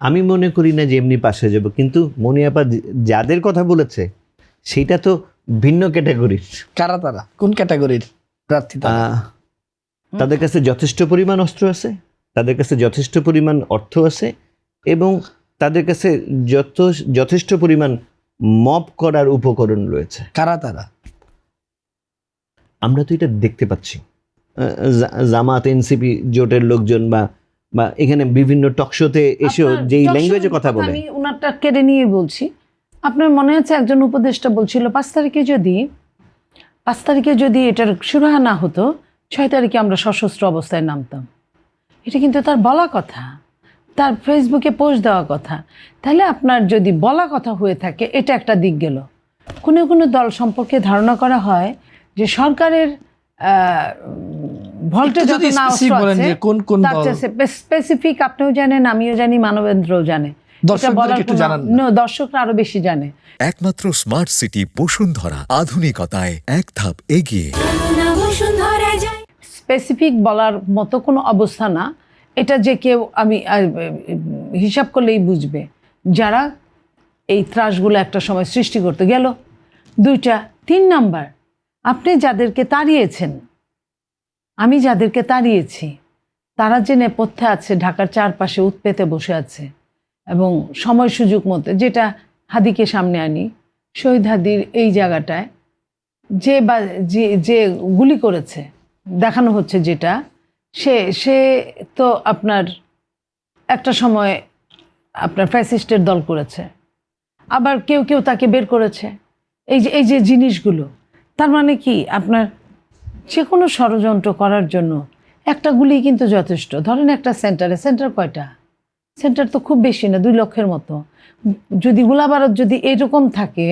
আমি মনে করি না যে এমনি পাশ হয়ে যাবো, কিন্তু মনিয়াপা যাদের কথা বলেছে সেটা তো ভিন্ন ক্যাটাগরির। কারা তারা? কোন ক্যাটাগরির প্রার্থী? তাদের কাছে যথেষ্ট পরিমাণ অস্ত্র আছে, তাদের কাছে যথেষ্ট পরিমাণ অর্থ আছে, এবং তাদের কাছে যথেষ্ট পরিমাণ মব করার উপকরণ রয়েছে। কারা তারা? আমরা তো এটা দেখতে পাচ্ছি। জামাত, এনসিপি জোটের লোকজন বা এখানে বিভিন্ন টকশোতে এসেও যেই ল্যাঙ্গুয়েজে কথা বলে। আমি ওনারটা কেড়ে নিয়ে বলছি। আপনার মনে আছে একজন উপদেষ্টা বলছিল 5 তারিখে যদি এটার সুরাহা না হতো 6 তারিখে আমরা সশস্ত্র অবস্থায় নামতাম। এটা কিন্তু তার বলা কথা, তার ফেসবুকে পোস্ট দেওয়া কথা। তাহলে আপনার যদি বলা কথা হয়ে থাকে, এটা একটা দিক গেল। কোনো কোনো দল সম্পর্কে ধারণা করা হয় যে সরকারের ভোল্টেজ যত না আছে স্পেসিফিক, আপনিও জানেন, আমিও জানি, মানবেন্দ্রও জানে, দর্শকরা আরো বেশি জানে। একমাত্র স্মার্ট সিটি বসুন্ধরা, আধুনিকতায় এক ধাপ এগিয়ে। স্পেসিফিক বলার মতো কোনো অবস্থা না। এটা যে কেউ, আমি হিসাব করলেই বুঝবে, যারা এই ত্রাসগুলো একটা সময় সৃষ্টি করতে গেল। 2টা 3 নাম্বার, আপনি যাদেরকে তাড়িয়েছেন, আমি যাদেরকে তাড়িয়েছি, তারা যে নেপথ্যে আছে, ঢাকার চারপাশে উৎপেতে বসে আছে, এবং সময় সুযোগ মতো, যেটা হাদিকে সামনে আনি, শহীদ হাদির এই জায়গাটায় যে গুলি করেছে দেখানো হচ্ছে, যেটা সে তো আপনার একটা সময় আপনার ফ্যাসিস্টের দল করেছে, আবার কেউ তাকে বের করেছে। এই যে জিনিসগুলো, তার মানে কি, আপনার যে কোনো ষড়যন্ত্র করার জন্য একটা গুলি কিন্তু যথেষ্ট। ধরেন একটা সেন্টার কয়টা? সেন্টার তো খুব বেশি না, 2 লক্ষের মতো। যদি গোলাবারুদ যদি এরকম থাকে,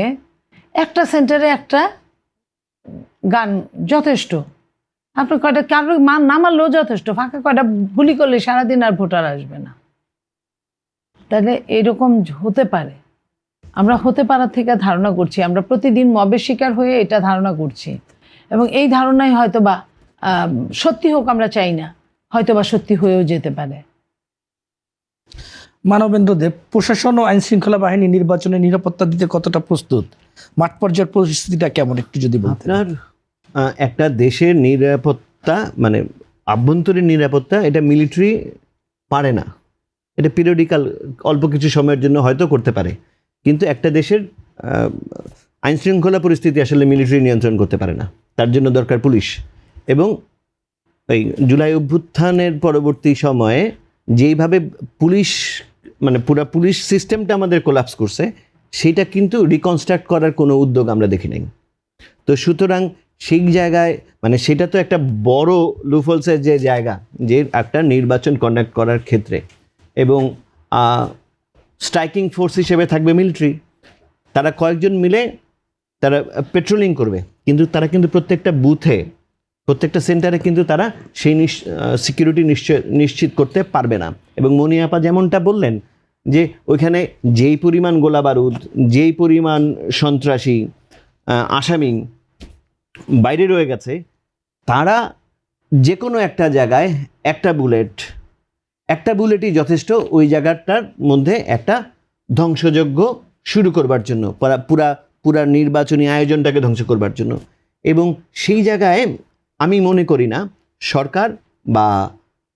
একটা সেন্টারে একটা গান যথেষ্ট। আপনার কয়টা কারো না মারলেও যথেষ্ট, ফাঁকা কয়টা গুলি করলে সারাদিন আর ভোটার আসবে না। তাহলে এরকম হতে পারে, আমরা হতে পারার থেকে ধারণা করছি, আমরা প্রতিদিন মবের শিকার হয়ে এটা ধারণা করছি, এবং এই ধারণাই হয়তোবা সত্যি হোক, আমরা চাই না, হয়তোবা সত্যি হয়েও যেতে পারে। মানবেন্দ্র দেব, প্রশাসন ও আইন শৃঙ্খলা বাহিনী নির্বাচনে নিরাপত্তা দিতে কতটা প্রস্তুত? মাঠ পর্যায়ের পরিস্থিতিটা কেমন একটু যদি বলতেন। আপনার একটা দেশের নিরাপত্তা, মানে আভ্যন্তরীণ নিরাপত্তা, এটা মিলিটারি পারে না। এটা পিরিয়ডিক্যাল, অল্প কিছু সময়ের জন্য হয়তো করতে পারে, কিন্তু একটা দেশের আইন শৃঙ্খলা পরিস্থিতি আসলে মিলিটারি নিয়ন্ত্রণ করতে পারে না। তার জন্য দরকার পুলিশ। এবং এই জুলাই অভ্যুত্থানের পরবর্তী সময়ে যেইভাবে পুলিশ, মানে পুরো পুলিশ সিস্টেমটা আমাদের কোলাপস করছে, সেটা কিন্তু রিকনস্ট্রাক্ট করার কোনো উদ্যোগ আমরা দেখি নাই। তো সুতরাং সেই জায়গায়, মানে সেটা তো একটা বড় লুফলসের যে জায়গা, যে একটা নির্বাচন কন্ডাক্ট করার ক্ষেত্রে, এবং স্ট্রাইকিং ফোর্স হিসেবে থাকবে মিলিটারি। তারা কয়েকজন মিলে তারা পেট্রোলিং করবে, কিন্তু তারা কিন্তু প্রত্যেকটা বুথে, প্রত্যেকটা সেন্টারে কিন্তু তারা সেই সিকিউরিটি নিশ্চিত করতে পারবে না। এবং মনিয়াপা যেমনটা বললেন, যে ওইখানে যেই পরিমাণ গোলাবারুদ, যেই পরিমাণ সন্ত্রাসী আসামি বাইরে রয়ে গেছে, তারা যে কোনো একটা জায়গায় একটা বুলেটই যথেষ্ট ওই জায়গাটার মধ্যে একটা ধ্বংসযজ্ঞ শুরু করবার জন্য, পুরা নির্বাচনী আয়োজনটাকে ধ্বংস করবার জন্য। এবং সেই জায়গায় আমি মনে করি না সরকার বা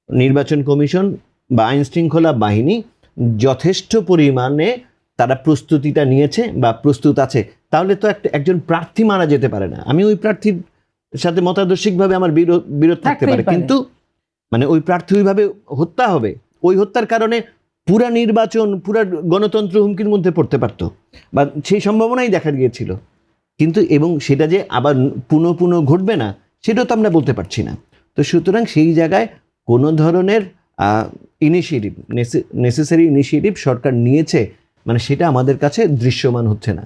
নির্বাচন কমিশন বা আইন শৃঙ্খলা বাহিনী যথেষ্ট পরিমাণে তারা প্রস্তুতিটা নিয়েছে বা প্রস্তুত আছে। তাহলে তো একজন প্রার্থী মারা যেতে পারে না। আমি ওই প্রার্থীর সাথে মতাদর্শিকভাবে আমার বিরোধ থাকতে পারে, কিন্তু মানে ওই প্রার্থী ওইভাবে হত্যা হবে, ওই হত্যার কারণে পুরা নির্বাচন, পুরা গণতন্ত্র হুমকির মধ্যে পড়তে পারত, বা সেই সম্ভাবনাই দেখা গিয়েছিল। কিন্তু এবং সেটা যে আবার পুনঃ ঘটবে না, সেটাও তো আমরা বলতে পারছি না। তো সুতরাং সেই জায়গায় কোনো ধরনের নেসেসারি ইনিশিয়েটিভ সরকার নিয়েছে, মানে সেটা আমাদের কাছে দৃশ্যমান হচ্ছে না।